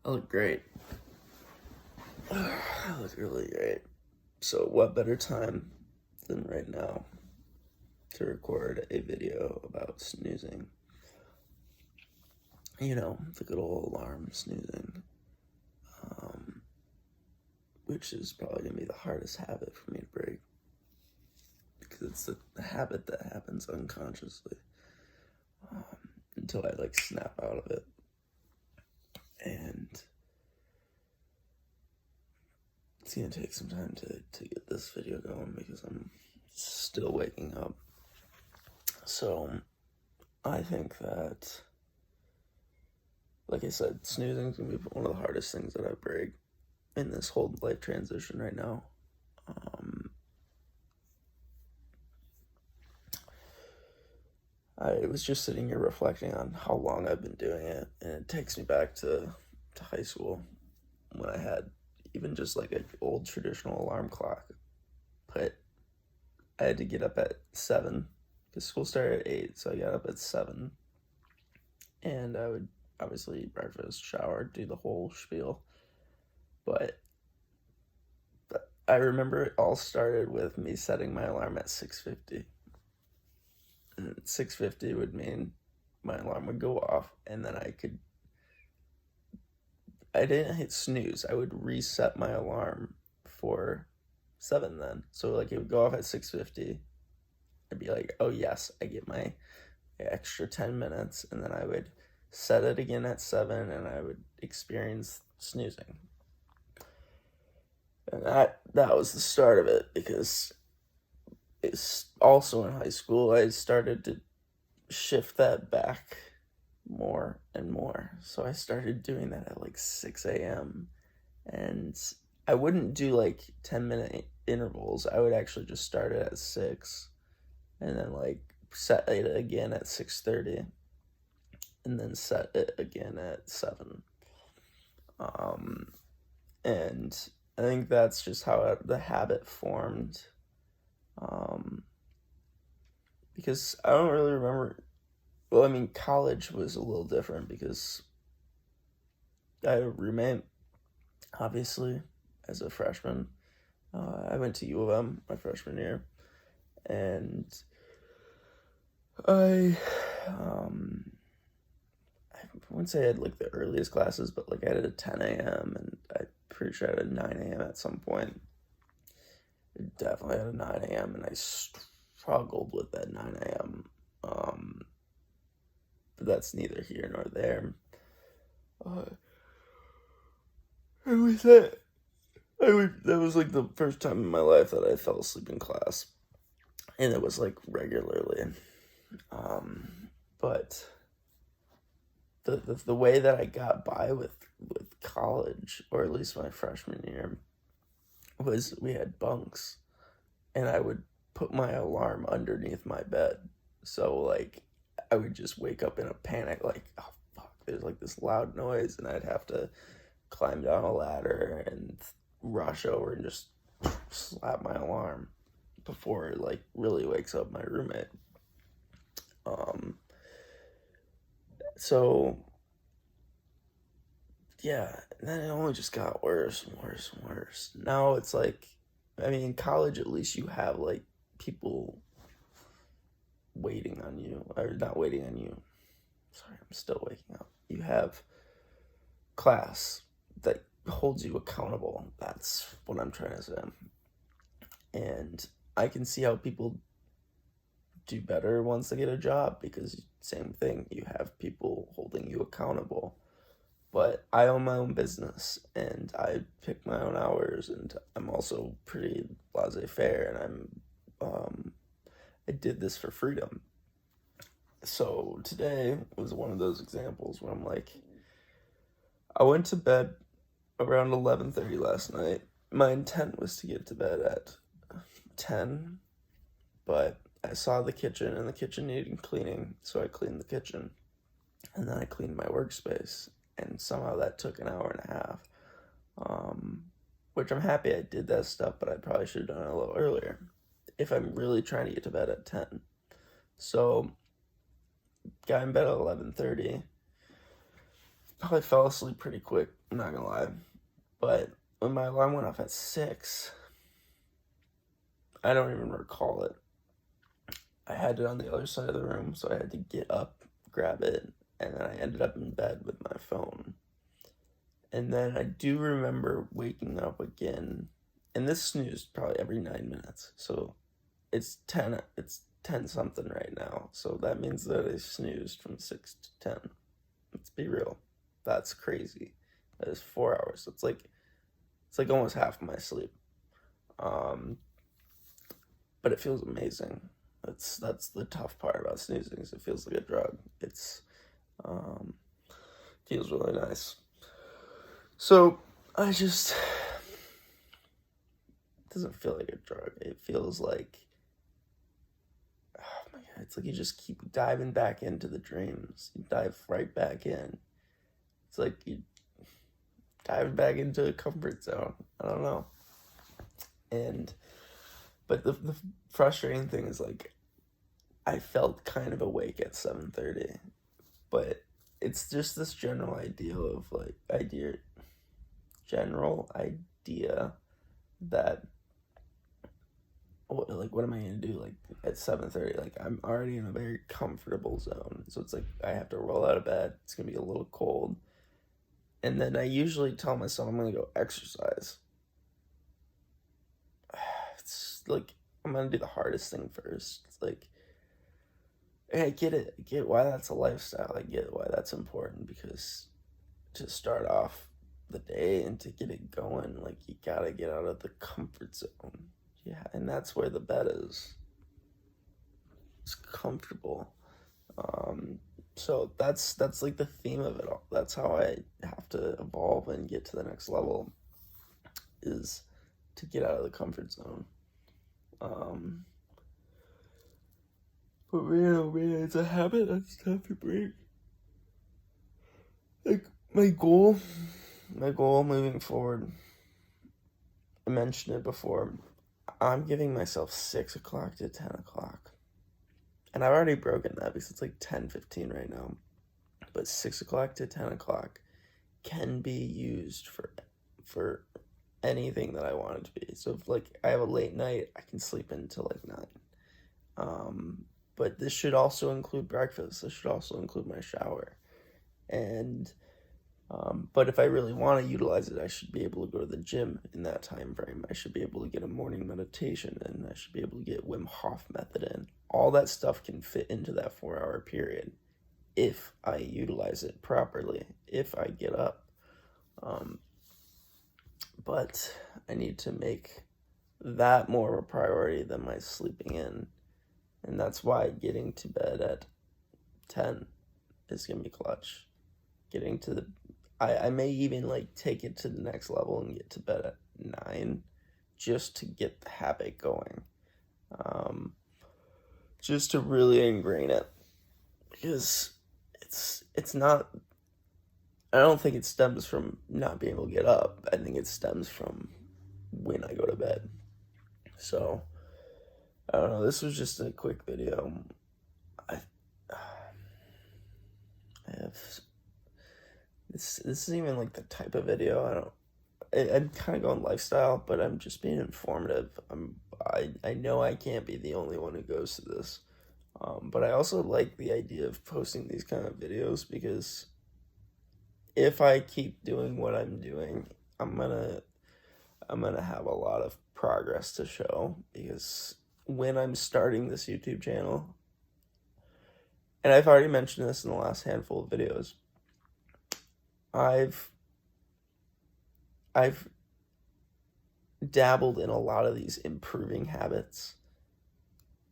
I look great. I look really great. So, what better time than right now to record a video about snoozing? You know, the good old alarm snoozing, um, which is probably going to be the hardest habit for me to break because it's the habit that happens unconsciously until I snap out of it. And it's going to take some time to get this video going because I'm still waking up. So, I think that, like I said, snoozing is going to be one of the hardest things that I break in this whole life transition right now. I was just sitting here reflecting on how long I've been doing it, and it takes me back to high school when I had even just like an old traditional alarm clock. But I had to get up at 7 because school started at 8, so I got up at 7. And I would obviously eat breakfast, shower, do the whole spiel. But I remember it all started with me setting my alarm at 6:50. And 6:50 would mean my alarm would go off, and then I didn't hit snooze. I would reset my alarm for 7 then. So it would go off at 6:50. I'd be like, oh yes, I get my extra 10 minutes, and then I would set it again at 7, and I would experience snoozing. And that was the start of it, because it's also in high school I started to shift that back more and more. So I started doing that at 6 a.m. And I wouldn't do 10-minute intervals. I would actually just start it at 6 and then set it again at 6:30 and then set it again at 7. And I think that's just how the habit formed. Because I don't really remember. Well, I mean, college was a little different because I had a roommate, obviously, as a freshman. I went to U of M my freshman year, and I wouldn't say I had the earliest classes, but I had a 10 a.m. and I'm pretty sure I had a 9 a.m. at some point. I definitely had a 9 a.m. and I struggled with that 9 a.m. But that's neither here nor there. It was that. That was the first time in my life that I fell asleep in class, and it was regularly. But the way that I got by with college, or at least my freshman year, was we had bunks, and I would put my alarm underneath my bed. So I would just wake up in a panic, oh fuck, there's this loud noise, and I'd have to climb down a ladder and rush over and just slap my alarm before it really wakes up my roommate. So yeah, and then it only just got worse and worse and worse. Now it's I mean, in college at least you have people waiting on you, or not waiting on you. Sorry, I'm still waking up. You have class that holds you accountable. That's what I'm trying to say. And I can see how people do better once they get a job, because same thing, you have people holding you accountable. But I own my own business, and I pick my own hours, and I'm also pretty laissez-faire, and I did this for freedom. So today was one of those examples where I'm I went to bed around 11:30 last night. My intent was to get to bed at 10, but I saw the kitchen, and the kitchen needed cleaning, so I cleaned the kitchen. And then I cleaned my workspace, and somehow that took an hour and a half. Which I'm happy I did that stuff, but I probably should have done it a little earlier if I'm really trying to get to bed at 10. So got in bed at 11:30, probably fell asleep pretty quick, I'm not gonna lie. But when my alarm went off at 6, I don't even recall it. I had it on the other side of the room, so I had to get up, grab it, and then I ended up in bed with my phone. And then I do remember waking up again, and this snoozed probably every 9 minutes. So it's 10 something right now. So that means that I snoozed from 6 to 10. Let's be real. That's crazy. That is 4 hours. It's like almost half of my sleep. But it feels amazing. That's the tough part about snoozing, is it feels like a drug. It's feels really nice. So it doesn't feel like a drug. It feels like, oh my god, it's like you just keep diving back into the dreams. You dive right back in. It's like you dive back into a comfort zone. I don't know. But the frustrating thing is, like, I felt kind of awake at 7:30, but it's just this general idea that, what am I gonna do, like, at 7:30? Like, I'm already in a very comfortable zone, so it's like I have to roll out of bed. It's gonna be a little cold, and then I usually tell myself I'm gonna go exercise. It's like I'm gonna do the hardest thing first. It's like, I get it. I get why that's a lifestyle. I get why that's important, because to start off the day and to get it going, like, you gotta get out of the comfort zone. Yeah, and that's where the bed is. It's comfortable. So that's like the theme of it all. That's how I have to evolve and get to the next level, is to get out of the comfort zone. But man, oh man, it's a habit that's tough to break. Like, my goal moving forward, I mentioned it before, I'm giving myself 6 o'clock to 10 o'clock. And I've already broken that because it's like 10:15 right now. But 6 o'clock to 10 o'clock can be used for anything that I want it to be. So if, like, I have a late night, I can sleep until like 9. But this should also include breakfast. This should also include my shower. And but if I really want to utilize it, I should be able to go to the gym in that time frame. I should be able to get a morning meditation in. I should be able to get Wim Hof method in. All that stuff can fit into that 4-hour period if I utilize it properly, if I get up. But I need to make that more of a priority than my sleeping in. And that's why getting to bed at 10 is going to be clutch. Getting to the I may even, like, take it to the next level and get to bed at 9 just to get the habit going. Just to really ingrain it. Because it's not, I don't think it stems from not being able to get up. I think it stems from when I go to bed. So, I don't know. This was just a quick video. I have... This isn't even like the type of video. I'm kind of going lifestyle, but I'm just being informative. I know I can't be the only one who goes to this, but I also like the idea of posting these kind of videos, because if I keep doing what I'm doing, I'm gonna have a lot of progress to show, because when I'm starting this YouTube channel, and I've already mentioned this in the last handful of videos, I've dabbled in a lot of these improving habits,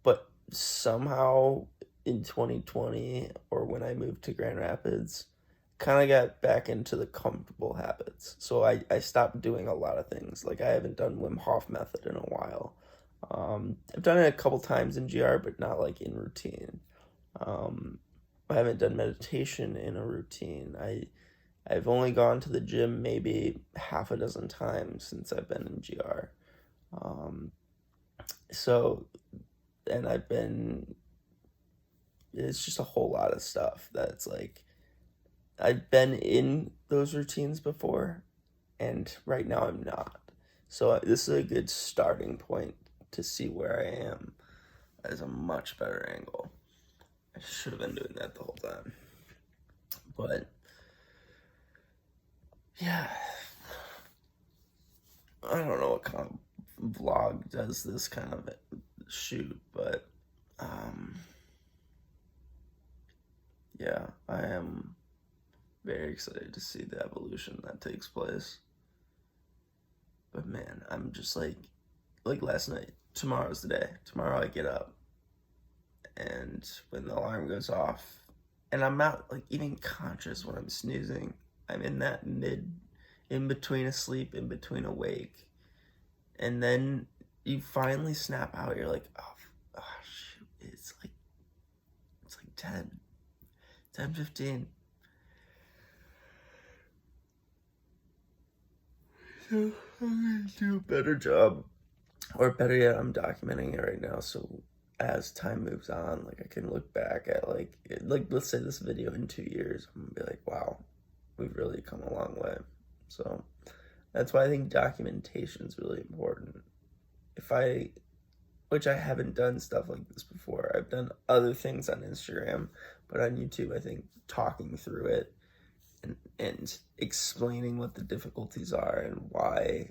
but somehow in 2020, or when I moved to Grand Rapids, kind of got back into the comfortable habits. So I stopped doing a lot of things. Like, I haven't done Wim Hof method in a while. I've done it a couple times in GR, but not like in routine. I haven't done meditation in a routine. I've only gone to the gym maybe half a dozen times since I've been in GR. It's just a whole lot of stuff that's like, I've been in those routines before, and right now I'm not. So this is a good starting point to see where I am as a much better angle. I should have been doing that the whole time. But yeah, I don't know what kind of vlog does this kind of shoot, but yeah, I am very excited to see the evolution that takes place. But man, I'm just like last night. Tomorrow's the day. Tomorrow I get up, and when the alarm goes off, and I'm not like even conscious when I'm snoozing. I'm in that in between asleep, in between awake, and then you finally snap out. You're like, oh shoot, it's like 10:15. So I'm gonna do a better job, or better yet, I'm documenting it right now. So as time moves on, like I can look back at like let's say this video in 2 years, I'm gonna be like, wow, we've really come a long way. So that's why I think documentation is really important. Which I haven't done stuff like this before. I've done other things on Instagram, but on YouTube, I think talking through it and explaining what the difficulties are and why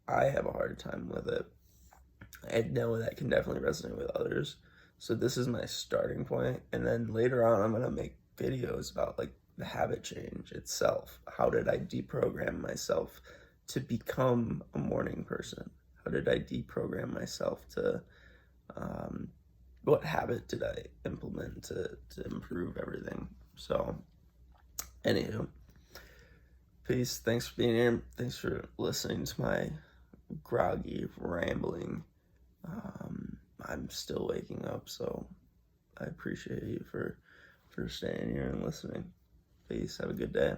I have a hard time with it, I know that can definitely resonate with others. So this is my starting point, and then later on, I'm gonna make videos about like the habit change itself. How did I deprogram myself to become a morning person? How did I deprogram myself to what habit did I implement to improve everything? So, anywho, peace. Thanks for being here. Thanks for listening to my groggy rambling. I'm still waking up, so I appreciate you for staying here and listening. Peace. Have a good day.